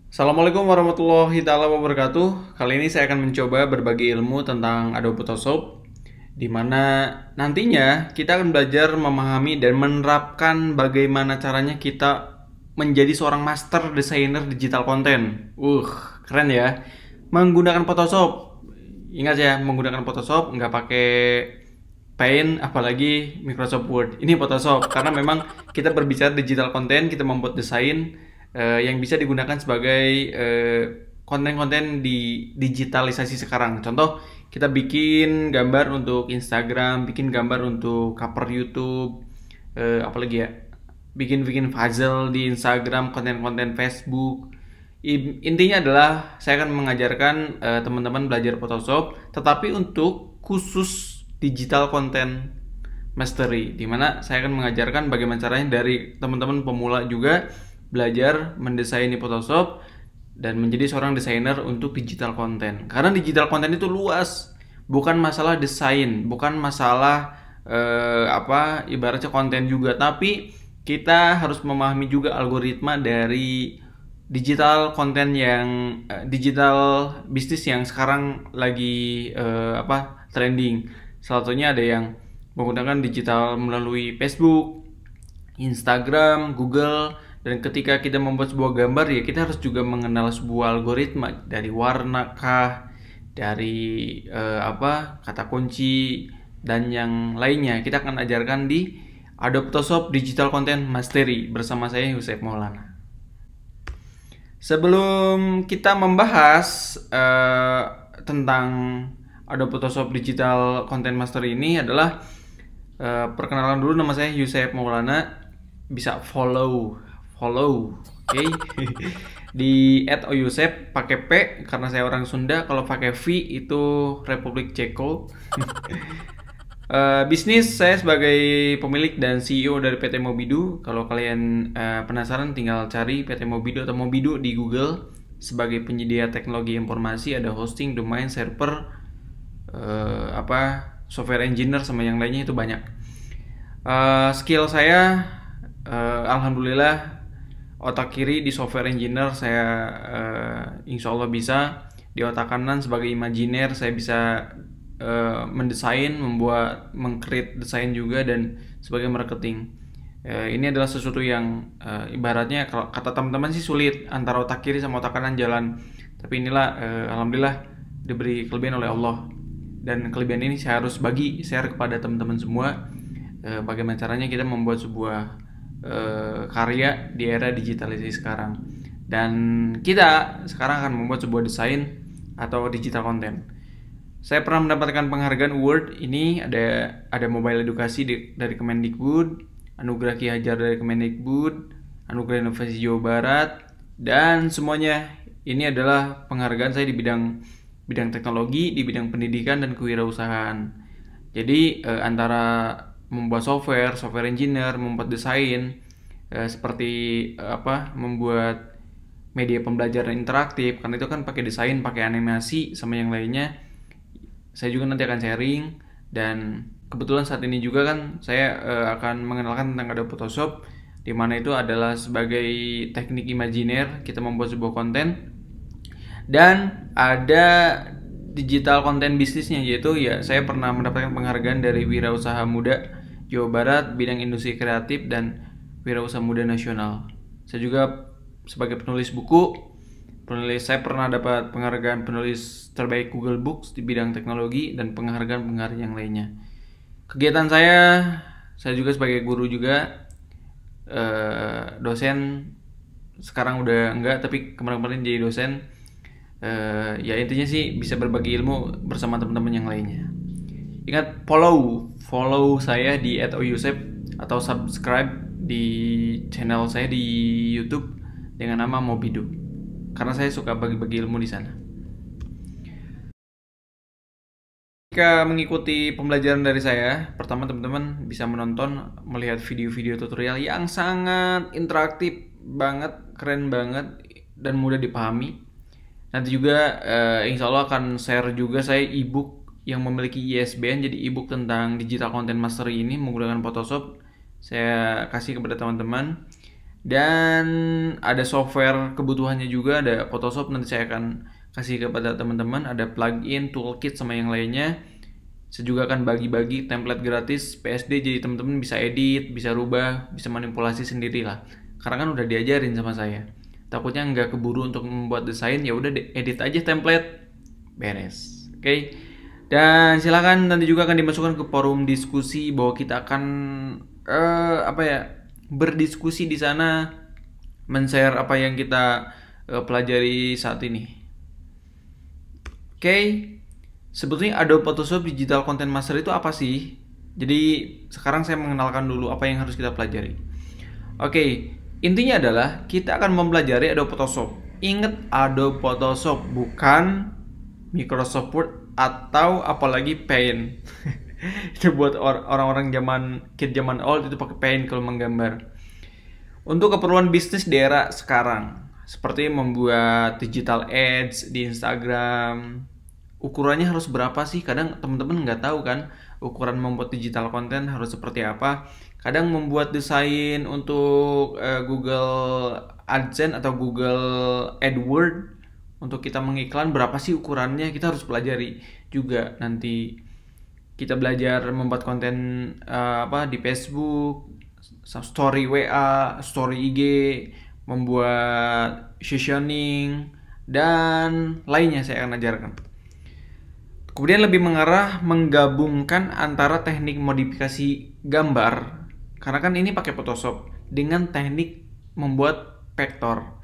Assalamualaikum warahmatullahi taala wabarakatuh. Kali ini saya akan mencoba berbagi ilmu tentang Adobe Photoshop, di mana nantinya kita akan belajar memahami dan menerapkan bagaimana caranya kita menjadi seorang master desainer digital content. Keren ya. Menggunakan Photoshop. Ingat ya, menggunakan Photoshop nggak pakai Paint, apalagi Microsoft Word. Ini Photoshop karena memang kita berbicara digital content, kita membuat desain yang bisa digunakan sebagai konten-konten di digitalisasi sekarang. Contoh, kita bikin gambar untuk Instagram, bikin gambar untuk cover YouTube, apalagi ya, bikin-bikin puzzle di Instagram, konten-konten Facebook. Intinya adalah saya akan mengajarkan teman-teman belajar Photoshop, tetapi untuk khusus digital content mastery, di mana saya akan mengajarkan bagaimana caranya dari teman-teman pemula juga belajar mendesain di Photoshop dan menjadi seorang desainer untuk digital content. Karena digital content itu luas, bukan masalah desain, bukan masalah ibaratnya konten juga, tapi kita harus memahami juga algoritma dari digital content yang digital bisnis yang sekarang lagi trending. Salah satunya ada yang menggunakan digital melalui Facebook, Instagram, Google, dan ketika kita membuat sebuah gambar ya kita harus juga mengenal sebuah algoritma dari warna kah, dari kata kunci dan yang lainnya. Kita akan ajarkan di Adobe Photoshop Digital Content Mastery bersama saya Yusef Maulana. Sebelum kita membahas tentang Adobe Photoshop Digital Content Mastery ini adalah perkenalan dulu, nama saya Yusef Maulana. Bisa follow, oke? Okay? Di @oyusef pakai P karena saya orang Sunda, kalau pakai V itu Republik Ceko. Bisnis saya sebagai pemilik dan CEO dari PT Mobidu. Kalau kalian penasaran, tinggal cari PT Mobidu atau Mobidu di Google. Sebagai penyedia teknologi informasi, ada hosting, domain, server, software engineer sama yang lainnya itu banyak. Skill saya, alhamdulillah, otak kiri di software engineer saya insya Allah bisa. Di otak kanan sebagai imajiner saya bisa mendesain, mengcreate desain juga, dan sebagai marketing. Ini adalah sesuatu yang ibaratnya kalau kata teman-teman sih sulit antara otak kiri sama otak kanan jalan. Tapi inilah alhamdulillah diberi kelebihan oleh Allah, dan kelebihan ini saya harus share kepada teman-teman semua. Bagaimana caranya kita membuat sebuah karya di era digitalisasi sekarang. Dan kita sekarang akan membuat sebuah desain atau digital content. Saya pernah mendapatkan penghargaan award. Ini ada mobile edukasi dari Kemendikbud, anugerah Ki Hajar dari Kemendikbud, anugerah inovasi Jawa Barat, dan semuanya ini adalah penghargaan saya di bidang teknologi, di bidang pendidikan dan kewirausahaan. Jadi antara membuat software engineer, membuat desain, seperti membuat media pembelajaran interaktif, karena itu kan pakai desain, pakai animasi sama yang lainnya. Saya juga nanti akan sharing, dan kebetulan saat ini juga kan saya akan mengenalkan tentang Adobe Photoshop, di mana itu adalah sebagai teknik imajiner kita membuat sebuah konten. Dan ada digital content bisnisnya, yaitu ya saya pernah mendapatkan penghargaan dari Wirausaha Muda Jawa Barat bidang industri kreatif dan Wirausaha Muda Nasional. Saya juga sebagai penulis buku. Saya pernah dapat penghargaan penulis terbaik Google Books di bidang teknologi dan penghargaan-penghargaan yang lainnya. Kegiatan saya juga sebagai guru juga, dosen. Sekarang udah enggak, tapi kemarin-kemarin jadi dosen. Ya intinya sih bisa berbagi ilmu bersama teman-teman yang lainnya. Ingat follow saya di @oyusef atau subscribe di channel saya di YouTube dengan nama Mobidu, karena saya suka bagi-bagi ilmu di sana. Jika mengikuti pembelajaran dari saya, pertama teman-teman bisa melihat video-video tutorial yang sangat interaktif banget, keren banget, dan mudah dipahami. Nanti juga insya Allah akan share juga saya ebook yang memiliki ISBN, jadi ebook tentang digital content mastery ini menggunakan Photoshop. Saya kasih kepada teman-teman. Dan ada software kebutuhannya juga, ada Photoshop, nanti saya akan kasih kepada teman-teman, ada plugin, toolkit sama yang lainnya. Saya juga akan bagi-bagi template gratis PSD, jadi teman-teman bisa edit, bisa rubah, bisa manipulasi sendiri lah. Karena kan udah diajarin sama saya. Takutnya nggak keburu untuk membuat desain, ya udah edit aja template, beres. Oke. Dan silakan nanti juga akan dimasukkan ke forum diskusi bahwa kita akan berdiskusi di sana, men-share apa yang kita pelajari saat ini. Oke. Sebetulnya Adobe Photoshop Digital Content Master itu apa sih? Jadi sekarang saya mengenalkan dulu apa yang harus kita pelajari. Oke, intinya adalah kita akan mempelajari Adobe Photoshop. Ingat Adobe Photoshop, bukan Microsoft Word atau apalagi Paint. Itu buat orang-orang zaman old itu pakai Paint kalau menggambar. Untuk keperluan bisnis di era sekarang, seperti membuat digital ads di Instagram, ukurannya harus berapa sih? Kadang teman-teman nggak tahu kan ukuran membuat digital content harus seperti apa. Kadang membuat desain untuk Google AdSense atau Google AdWords untuk kita mengiklan berapa sih ukurannya, kita harus pelajari juga. Nanti kita belajar membuat konten di Facebook, story WA, story IG, membuat positioning dan lainnya saya akan ajarkan. Kemudian lebih mengarah menggabungkan antara teknik modifikasi gambar, karena kan ini pakai Photoshop, dengan teknik membuat vektor.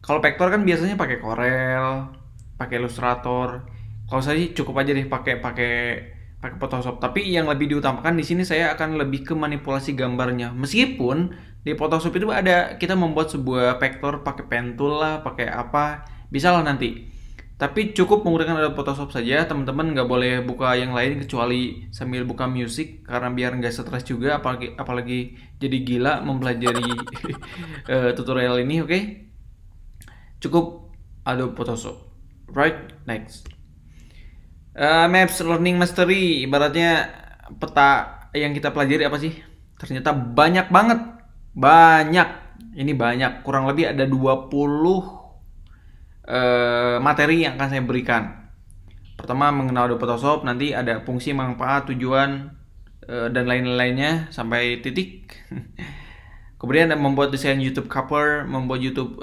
Kalau vektor kan biasanya pakai Corel, pakai Illustrator. Kalau saya cukup aja deh pakai Photoshop. Tapi yang lebih diutamakan di sini saya akan lebih ke manipulasi gambarnya. Meskipun di Photoshop itu ada kita membuat sebuah vektor pakai pen tool lah, pakai apa, bisa lah nanti. Tapi cukup menggunakan Adobe Photoshop saja, teman-teman nggak boleh buka yang lain kecuali sambil buka musik, karena biar nggak stres juga, apalagi jadi gila mempelajari tutorial ini, oke? Cukup Adobe Photoshop. Right, next. Maps Learning Mastery, ibaratnya peta yang kita pelajari apa sih? Ternyata banyak banget. Banyak. Ini banyak, kurang lebih ada 20 materi yang akan saya berikan. Pertama mengenal Adobe Photoshop, nanti ada fungsi, manfaat, tujuan, dan lain-lainnya sampai titik. Kemudian ada membuat desain YouTube cover, membuat YouTube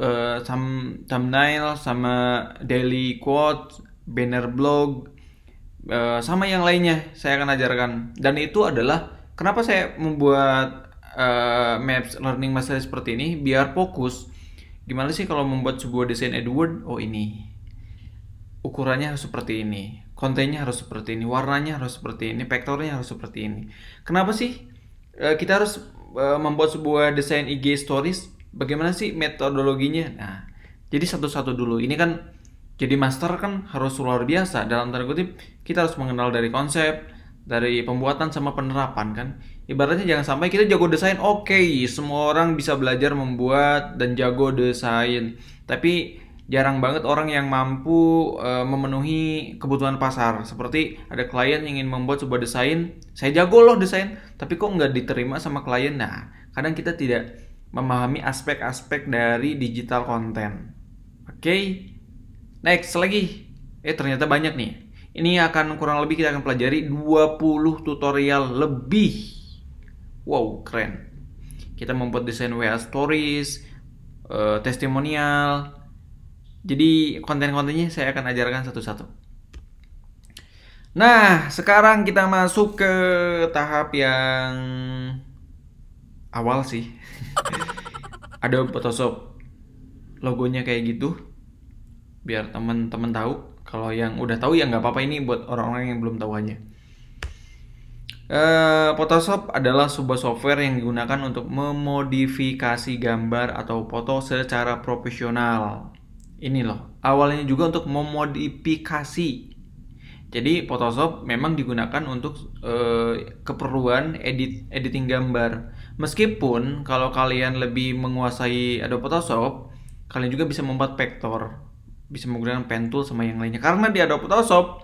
thumbnail, sama daily quote, banner blog, sama yang lainnya saya akan ajarkan. Dan itu adalah kenapa saya membuat Maps Learning Mastery seperti ini, biar fokus. Gimana sih kalau membuat sebuah desain AdWords? Oh, ini ukurannya harus seperti ini, kontennya harus seperti ini, warnanya harus seperti ini, vektornya harus seperti ini. Kenapa sih kita harus membuat sebuah desain IG Stories? Bagaimana sih metodologinya? Nah, jadi satu-satu dulu. Ini kan jadi master kan harus luar biasa. Dalam tanda kutip, kita harus mengenal dari konsep, dari pembuatan sama penerapan kan. Ibaratnya jangan sampai kita jago desain, oke, semua orang bisa belajar membuat dan jago desain. Tapi jarang banget orang yang mampu memenuhi kebutuhan pasar. Seperti ada klien yang ingin membuat sebuah desain, saya jago loh desain, tapi kok nggak diterima sama klien. Nah, kadang kita tidak memahami aspek-aspek dari digital content. Oke, next lagi. Ternyata banyak nih. Ini akan kurang lebih kita akan pelajari 20 tutorial lebih. Wow, keren. Kita membuat desain WA Stories, testimonial. Jadi konten-kontennya saya akan ajarkan satu-satu. Nah, sekarang kita masuk ke tahap yang awal sih. Adobe Photoshop. Logonya kayak gitu. Biar teman-teman tahu. Kalau yang udah tahu ya nggak apa-apa, ini buat orang-orang yang belum tahu aja. Photoshop adalah sebuah software yang digunakan untuk memodifikasi gambar atau foto secara profesional. Ini loh, awalnya juga untuk memodifikasi. Jadi Photoshop memang digunakan untuk keperluan editing gambar. Meskipun kalau kalian lebih menguasai Adobe Photoshop, kalian juga bisa membuat vektor, bisa menggunakan pen tool sama yang lainnya. Karena di Adobe Photoshop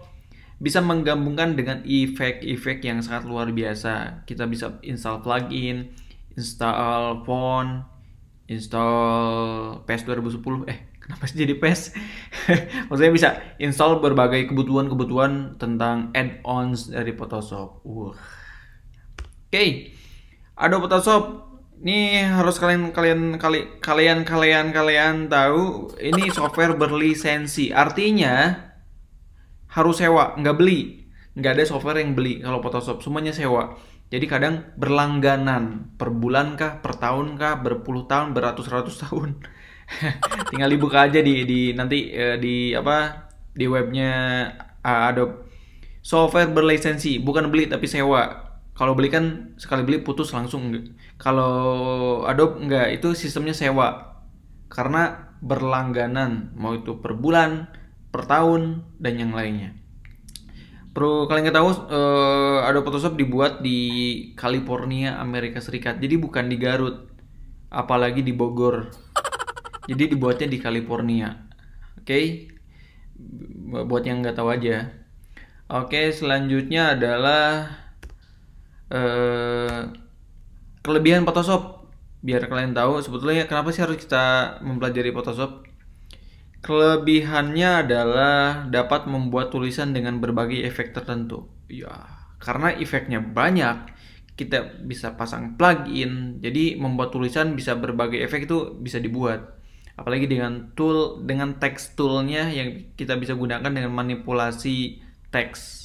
bisa menggabungkan dengan efek-efek yang sangat luar biasa. Kita bisa install plugin, install font, install PES 2010. Kenapa sih jadi PES? Maksudnya bisa install berbagai kebutuhan-kebutuhan tentang add-ons dari Photoshop. Oke. Adobe Photoshop ini harus kalian tahu, ini software berlisensi. Artinya harus sewa, nggak beli. Nggak ada software yang beli kalau Photoshop, semuanya sewa. Jadi kadang berlangganan, per bulan kah, per tahun kah, berpuluh tahun, beratus-ratus tahun. Tinggal dibuka aja di nanti di webnya Adobe. Software berlisensi, bukan beli tapi sewa. Kalau beli kan sekali beli putus langsung. Kalau Adobe enggak, itu sistemnya sewa. Karena berlangganan, mau itu per bulan, per tahun, dan yang lainnya. Perlu kalian ketahui, Adobe Photoshop dibuat di California, Amerika Serikat. Jadi bukan di Garut, apalagi di Bogor. Jadi dibuatnya di California. Oke? Buat yang nggak tahu aja. Oke, selanjutnya adalah kelebihan Photoshop. Biar kalian tahu sebetulnya kenapa sih harus kita mempelajari Photoshop. Kelebihannya adalah dapat membuat tulisan dengan berbagai efek tertentu. Ya, karena efeknya banyak, kita bisa pasang plugin. Jadi membuat tulisan bisa berbagai efek itu bisa dibuat. Apalagi dengan text toolnya yang kita bisa gunakan dengan manipulasi teks.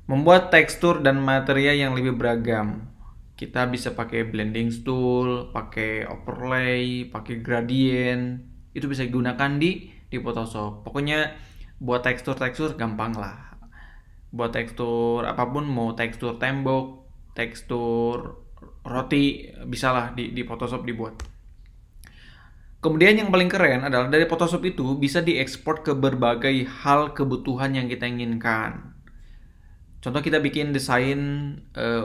Membuat tekstur dan material yang lebih beragam. Kita bisa pakai blending tool, pakai overlay, pakai gradient. Itu bisa digunakan di Photoshop. Pokoknya buat tekstur gampang lah. Buat tekstur apapun, mau tekstur tembok, tekstur roti, bisalah di Photoshop dibuat. Kemudian yang paling keren adalah dari Photoshop itu bisa diekspor ke berbagai hal kebutuhan yang kita inginkan. Contoh kita bikin desain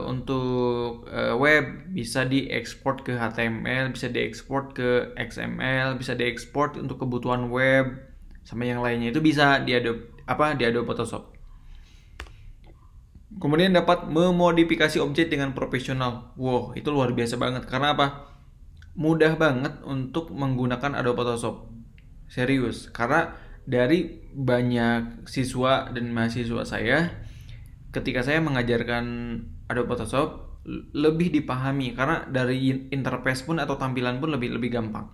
untuk web, bisa diekspor ke HTML, bisa diekspor ke XML, bisa diekspor untuk kebutuhan web sama yang lainnya. Itu bisa di Adobe Photoshop. Kemudian dapat memodifikasi objek dengan profesional. Wow, itu luar biasa banget. Karena apa? Mudah banget untuk menggunakan Adobe Photoshop. Serius, karena dari banyak siswa dan mahasiswa saya, ketika saya mengajarkan Adobe Photoshop, lebih dipahami karena dari interface pun atau tampilan pun lebih gampang.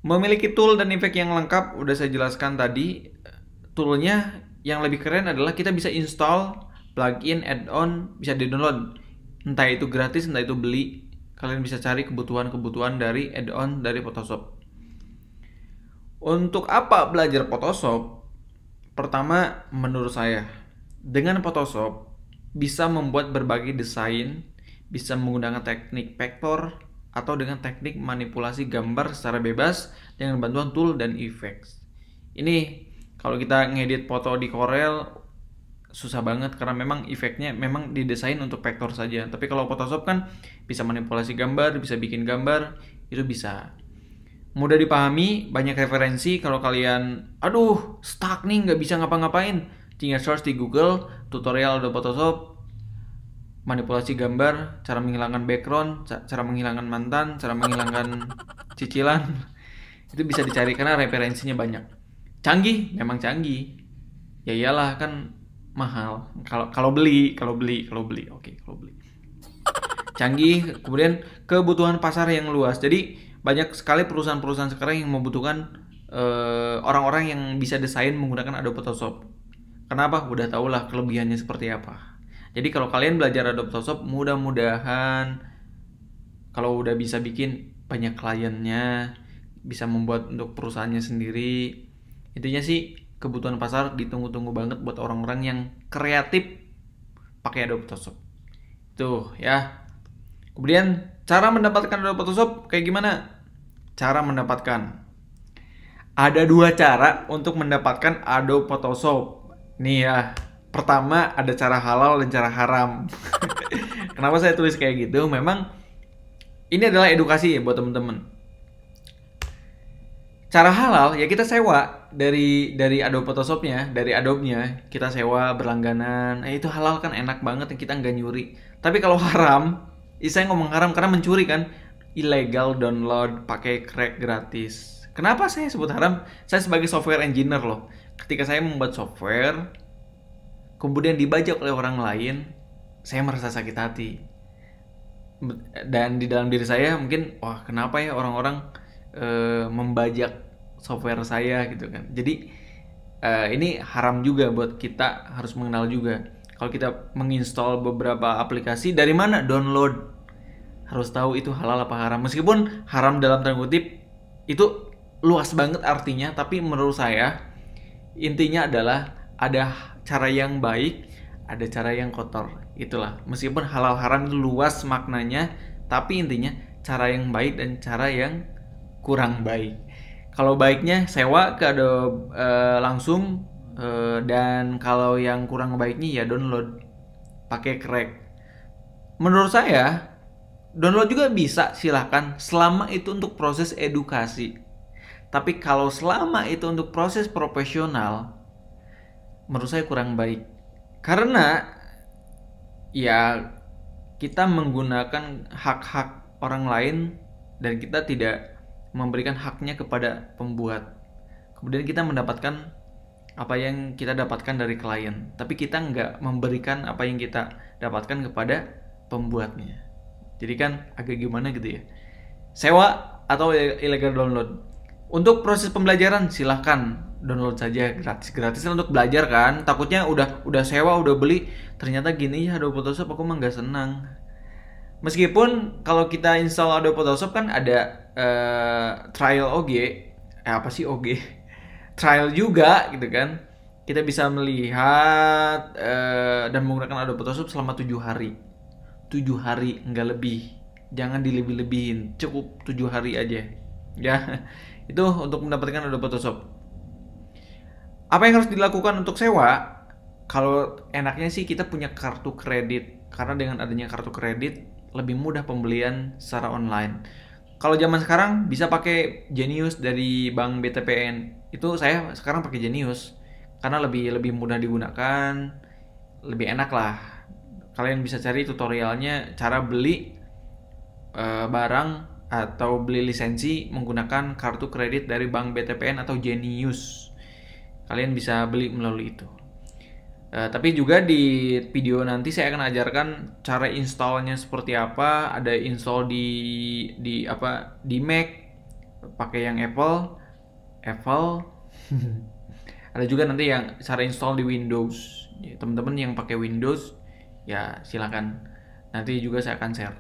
Memiliki tool dan efek yang lengkap, udah saya jelaskan tadi. Toolnya yang lebih keren adalah kita bisa install plugin, add-on, bisa di-download. Entah itu gratis, entah itu beli. Kalian bisa cari kebutuhan-kebutuhan dari add-on dari Photoshop. Untuk apa belajar Photoshop? Pertama, menurut saya, dengan Photoshop bisa membuat berbagai desain, bisa menggunakan teknik vektor atau dengan teknik manipulasi gambar secara bebas dengan bantuan tool dan effects. Ini kalau kita ngedit foto di Corel susah banget karena memang efeknya memang didesain untuk vektor saja. Tapi kalau Photoshop kan bisa manipulasi gambar, bisa bikin gambar, itu bisa. Mudah dipahami, banyak referensi. Kalau kalian stuck nih nggak bisa ngapa-ngapain, tinggal search di Google tutorial Adobe Photoshop, manipulasi gambar, cara menghilangkan background, cara menghilangkan mantan, cara menghilangkan cicilan. Itu bisa dicari karena referensinya banyak. Canggih, memang canggih. Ya iyalah kan mahal. Kalau beli. Oke, kalau beli. Canggih, kemudian kebutuhan pasar yang luas. Jadi banyak sekali perusahaan-perusahaan sekarang yang membutuhkan orang-orang yang bisa desain menggunakan Adobe Photoshop. Kenapa? Udah tau lah kelebihannya seperti apa. Jadi kalau kalian belajar Adobe Photoshop, mudah-mudahan kalau udah bisa bikin banyak kliennya, bisa membuat untuk perusahaannya sendiri. Intinya sih kebutuhan pasar ditunggu-tunggu banget buat orang-orang yang kreatif pakai Adobe Photoshop. Tuh ya. Kemudian cara mendapatkan Adobe Photoshop kayak gimana? Cara mendapatkan. Ada 2 cara untuk mendapatkan Adobe Photoshop. Nih ya. Pertama ada cara halal dan cara haram. Kenapa saya tulis kayak gitu? Memang ini adalah edukasi ya buat temen-temen. Cara halal ya kita sewa dari Adobe Photoshopnya, dari Adobe-nya kita sewa berlangganan. Itu halal kan, enak banget, kita nggak nyuri. Tapi kalau haram, saya ngomong haram karena mencuri kan. ilegal download pakai crack gratis. Kenapa saya sebut haram? Saya sebagai software engineer loh. Ketika saya membuat software, kemudian dibajak oleh orang lain, saya merasa sakit hati. Dan di dalam diri saya mungkin, wah kenapa ya orang-orang membajak software saya gitu kan. Jadi ini haram juga buat kita, harus mengenal juga. Kalau kita menginstall beberapa aplikasi, dari mana download, harus tahu itu halal apa haram. Meskipun haram dalam tanda kutip itu luas banget artinya, tapi menurut saya intinya adalah ada cara yang baik, ada cara yang kotor. Itulah. Meskipun halal haram itu luas maknanya, tapi intinya cara yang baik dan cara yang kurang baik. Kalau baiknya sewa ke Adobe langsung, dan kalau yang kurang baiknya ya download pakai crack. Menurut saya download juga bisa, silahkan, selama itu untuk proses edukasi. Tapi kalau selama itu untuk proses profesional, menurut saya kurang baik. Karena ya kita menggunakan hak-hak orang lain dan kita tidak memberikan haknya kepada pembuat. Kemudian kita mendapatkan apa yang kita dapatkan dari klien, tapi kita nggak memberikan apa yang kita dapatkan kepada pembuatnya. Jadi kan agak gimana gitu ya. Sewa atau illegal download. Untuk proses pembelajaran silahkan download saja, gratis untuk belajar kan. Takutnya udah sewa, udah beli, ternyata gini ya Adobe Photoshop, aku mah nggak senang. Meskipun kalau kita install Adobe Photoshop kan ada trial OG, apa sih OG? Trial juga gitu kan. Kita bisa melihat dan menggunakan Adobe Photoshop selama 7 hari. 7 hari, nggak lebih. Jangan dilebih-lebihin, cukup 7 hari aja ya. Itu untuk mendapatkan Adobe Photoshop. Apa yang harus dilakukan untuk sewa? Kalau enaknya sih kita punya kartu kredit, karena dengan adanya kartu kredit lebih mudah pembelian secara online. Kalau zaman sekarang bisa pakai Genius dari Bank BTPN. Itu saya sekarang pakai Genius karena lebih mudah digunakan, lebih enak lah. Kalian bisa cari tutorialnya cara beli barang atau beli lisensi menggunakan kartu kredit dari Bank BTPN atau Genius. Kalian bisa beli melalui itu. Tapi juga di video nanti saya akan ajarkan cara installnya seperti apa. Ada install di Mac pakai yang Apple. Ada juga nanti yang cara install di Windows. Ya, teman-teman yang pakai Windows ya silakan. Nanti juga saya akan share.